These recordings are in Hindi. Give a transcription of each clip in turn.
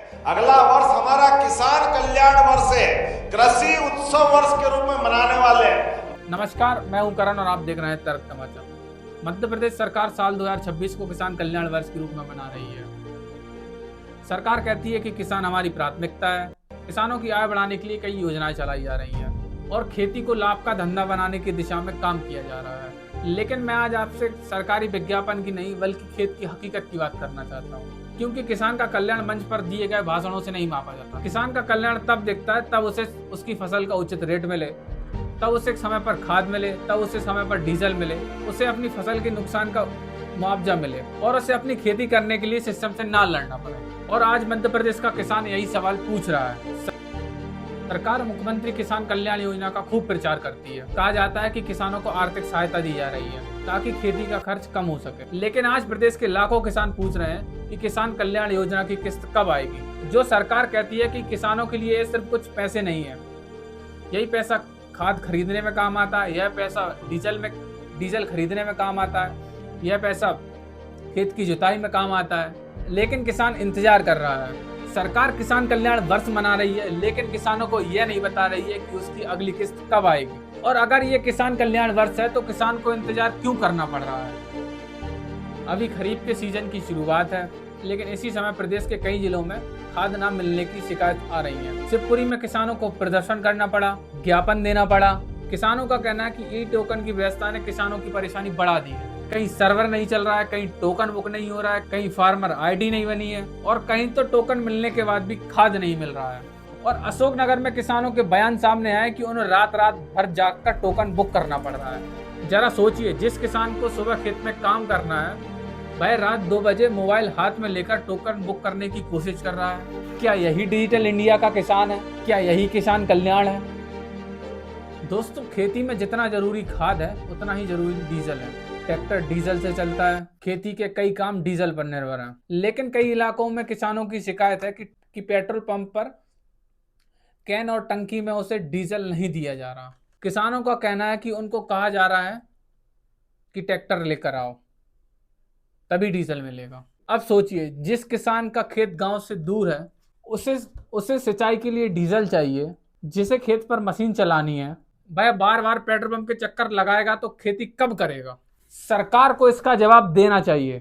अगला वर्ष हमारा किसान कल्याण वर्ष है, कृषि उत्सव वर्ष के रूप में मनाने वाले हैं। नमस्कार, मैं हूं करण और आप देख रहे हैं तर्क तमाचा। मध्य प्रदेश सरकार साल 2026 को किसान कल्याण वर्ष के रूप में मना रही है। सरकार कहती है कि किसान हमारी प्राथमिकता है। किसानों की आय बढ़ाने के लिए कई योजनाएं चलाई जा रही हैं और खेती को लाभ का धंधा बनाने की दिशा में काम किया जा रहा है। लेकिन मैं आज आपसे सरकारी विज्ञापन की नहीं बल्कि खेत की हकीकत की बात करना चाहता हूँ, क्योंकि किसान का कल्याण मंच पर दिए गए भाषणों से नहीं मापा जाता। किसान का कल्याण तब दिखता है तब उसे उसकी फसल का उचित रेट मिले, तब उसे समय पर खाद मिले, तब उसे समय पर डीजल मिले, उसे अपनी फसल के नुकसान का मुआवजा मिले और उसे अपनी खेती करने के लिए सिस्टम से ना लड़ना पड़े। और आज मध्य प्रदेश का किसान यही सवाल पूछ रहा है। सरकार मुख्यमंत्री किसान कल्याण योजना का खूब प्रचार करती है। कहा जाता है कि किसानों को आर्थिक सहायता दी जा रही है ताकि खेती का खर्च कम हो सके। लेकिन आज प्रदेश के लाखों किसान पूछ रहे हैं कि किसान कल्याण योजना की किस्त कब आएगी। जो सरकार कहती है कि किसानों के लिए सिर्फ कुछ पैसे नहीं है, यही पैसा खाद खरीदने में काम आता है, यह पैसा डीजल खरीदने में काम आता है, यह पैसा खेत की जुताई में काम आता है। लेकिन किसान इंतजार कर रहा है। सरकार किसान कल्याण वर्ष मना रही है, लेकिन किसानों को यह नहीं बता रही है कि उसकी अगली किस्त कब आएगी। और अगर ये किसान कल्याण वर्ष है तो किसान को इंतजार क्यों करना पड़ रहा है। अभी खरीफ के सीजन की शुरुआत है, लेकिन इसी समय प्रदेश के कई जिलों में खाद न मिलने की शिकायत आ रही है। शिवपुरी में किसानों को प्रदर्शन करना पड़ा, ज्ञापन देना पड़ा। किसानों का कहना है कि ई टोकन की व्यवस्था ने किसानों की परेशानी बढ़ा दी है। कहीं सर्वर नहीं चल रहा है, कहीं टोकन बुक नहीं हो रहा है, कहीं फार्मर आईडी नहीं बनी है और कहीं तो टोकन मिलने के बाद भी खाद नहीं मिल रहा है। और अशोकनगर में किसानों के बयान सामने आए कि उन्हें रात भर जागकर टोकन बुक करना पड़ रहा है। जरा सोचिए, जिस किसान को सुबह खेत में काम करना है वह रात 2 बजे मोबाइल हाथ में लेकर टोकन बुक करने की कोशिश कर रहा है। क्या यही डिजिटल इंडिया का किसान है? क्या यही किसान कल्याण है? दोस्तों, खेती में जितना जरूरी खाद है उतना ही जरूरी डीजल है। ट्रैक्टर डीजल से चलता है, खेती के कई काम डीजल पर निर्भर हैं। लेकिन कई इलाकों में किसानों की शिकायत है कि पेट्रोल पंप पर कैन और टंकी में उसे डीजल नहीं दिया जा रहा। किसानों का कहना है कि उनको कहा जा रहा है कि ट्रैक्टर लेकर आओ तभी डीजल मिलेगा। अब सोचिए, जिस किसान का खेत गांव से दूर है उसे सिंचाई के लिए डीजल चाहिए, जिसे खेत पर मशीन चलानी है, वह बार बार पेट्रोल पंप के चक्कर लगाएगा तो खेती कब करेगा। सरकार को इसका जवाब देना चाहिए।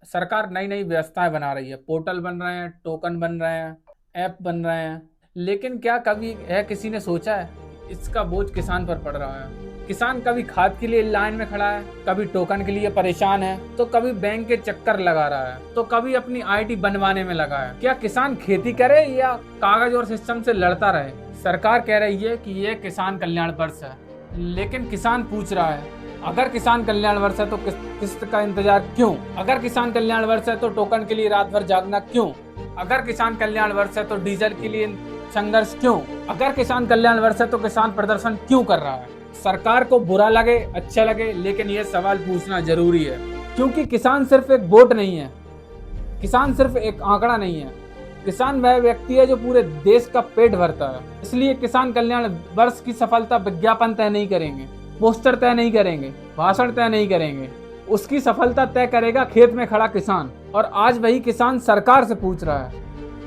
सरकार नई नई व्यवस्थाएं बना रही है, पोर्टल बन रहे हैं, टोकन बन रहे हैं, ऐप बन रहे हैं, लेकिन क्या कभी किसी ने सोचा है इसका बोझ किसान पर पड़ रहा है। किसान कभी खाद के लिए लाइन में खड़ा है, कभी टोकन के लिए परेशान है, तो कभी बैंक के चक्कर लगा रहा है, तो कभी अपनी आईडी बनवाने में लगा है। क्या किसान खेती करे या कागज और सिस्टम से लड़ता रहे? सरकार कह रही है कि यह किसान कल्याण वर्ष है, लेकिन किसान पूछ रहा है, अगर किसान कल्याण वर्ष है तो किस्त का इंतजार क्यों? अगर किसान कल्याण वर्ष है तो टोकन के लिए रात भर जागना क्यों? अगर किसान कल्याण वर्ष है तो डीजल के लिए संघर्ष क्यों? अगर किसान कल्याण वर्ष है तो किसान प्रदर्शन क्यों कर रहा है? सरकार को बुरा लगे अच्छा लगे, लेकिन यह सवाल पूछना जरूरी है, क्योंकि किसान सिर्फ एक वोट नहीं है, किसान सिर्फ एक आंकड़ा नहीं है। किसान वह व्यक्ति है जो पूरे देश का पेट भरता है। इसलिए किसान कल्याण वर्ष की सफलता विज्ञापन तय नहीं करेंगे, पोस्टर तय नहीं करेंगे, भाषण तय नहीं करेंगे। उसकी सफलता तय करेगा खेत में खड़ा किसान। और आज वही किसान सरकार से पूछ रहा है,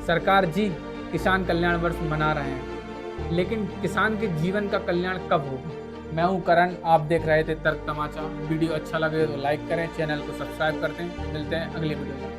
सरकार जी किसान कल्याण वर्ष मना रहे हैं, लेकिन किसान के जीवन का कल्याण कब होगा। मैं हूं करण, आप देख रहे थे तर्क तमाचा। वीडियो अच्छा लगे तो लाइक करें, चैनल को सब्सक्राइब करते हैं। मिलते हैं अगली वीडियो में।